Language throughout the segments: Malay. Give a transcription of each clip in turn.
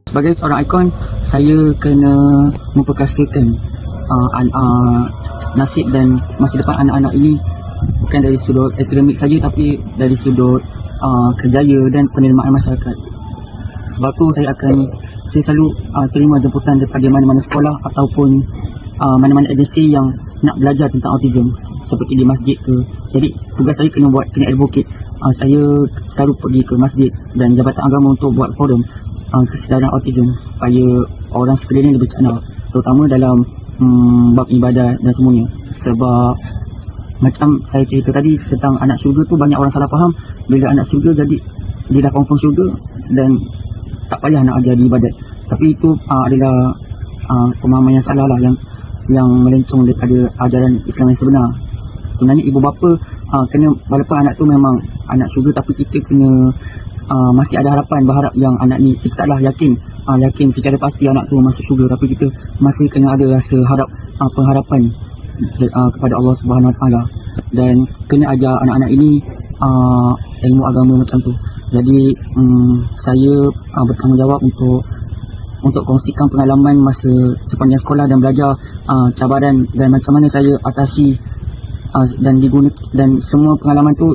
Sebagai seorang ikon, saya kena memperkasakan nasib dan masa depan anak-anak ini bukan dari sudut akademik saja, tapi dari sudut kerjaya dan penerimaan masyarakat. Sebab tu saya selalu terima jemputan daripada mana-mana sekolah ataupun mana-mana agensi yang nak belajar tentang autism, seperti di masjid ke. Jadi tugas saya kena advocate. Saya selalu pergi ke masjid dan jabatan agama untuk buat forum kesedaran autism supaya orang sekeliling lebih cakap, terutama dalam bab ibadah dan semuanya. Sebab macam saya cerita tadi tentang anak syurga tu, banyak orang salah faham. Bila anak syurga jadi dia dah confirm syurga dan tak payah nak ajar di ibadat. Tapi itu adalah pemahaman yang salah lah, yang melencong daripada ajaran Islam yang sebenar. Sebenarnya ibu bapa kena, walaupun anak tu memang anak syurga, tapi kita kena masih ada harapan, berharap yang anak ni, kita taklah yakin secara pasti anak tu masuk syurga, tapi kita masih kena ada rasa pengharapan kepada Allah Subhanahu Wa Taala, dan kena ajar anak-anak ini ilmu agama macam tu. Jadi saya bertanggungjawab untuk kongsikan pengalaman masa sepanjang sekolah dan belajar, cabaran dan macam mana saya atasi, dan semua pengalaman tu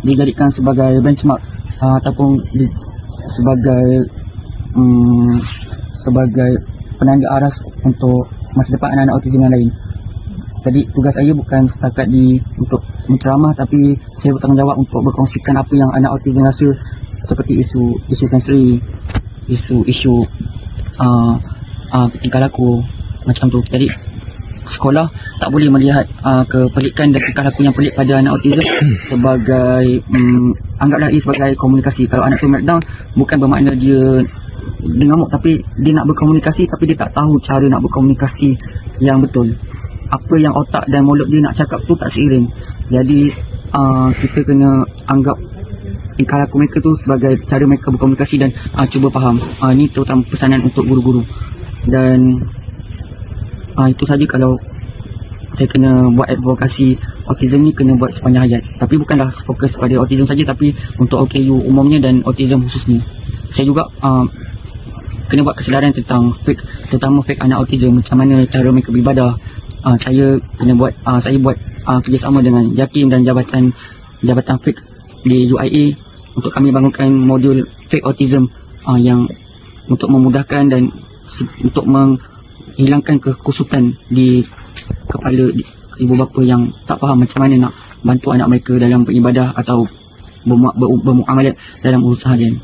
dijadikan sebagai benchmark ataupun sebagai penanda aras untuk masa depan anak-anak autism yang lain. Jadi tugas saya bukan setakat untuk menceramah, tapi saya bertanggungjawab untuk berkongsikan apa yang anak autism rasa, seperti isu sensori, isu tingkah laku macam tu. Jadi sekolah tak boleh melihat kepelikan dan tingkah laku yang pelik pada anak autism sebagai anggaplah ia sebagai komunikasi. Kalau anak tu meltdown, bukan bermakna dia ngamuk, tapi dia nak berkomunikasi, tapi dia tak tahu cara nak berkomunikasi yang betul. Apa yang otak dan mulut dia nak cakap tu tak seiring. Jadi kita kena anggap tingkah laku mereka tu sebagai cara mereka berkomunikasi dan cuba faham. Ini terutama pesanan untuk guru-guru. Dan itu saja. Kalau saya kena buat advokasi autism ni, kena buat sepanjang hayat. Tapi bukanlah fokus pada autism saja, tapi untuk OKU umumnya dan autism khususnya. Saya juga kena buat kesedaran tentang terutama fake anak autism, macam mana cara mereka beribadah. Saya buat kerjasama dengan JAKIM dan jabatan fake di UIA untuk kami bangunkan modul fake autism yang untuk memudahkan dan untuk menghilangkan kekusutan di kepala ibu bapa yang tak faham macam mana nak bantu anak mereka dalam beribadah atau bermuamalat dalam urusan harian.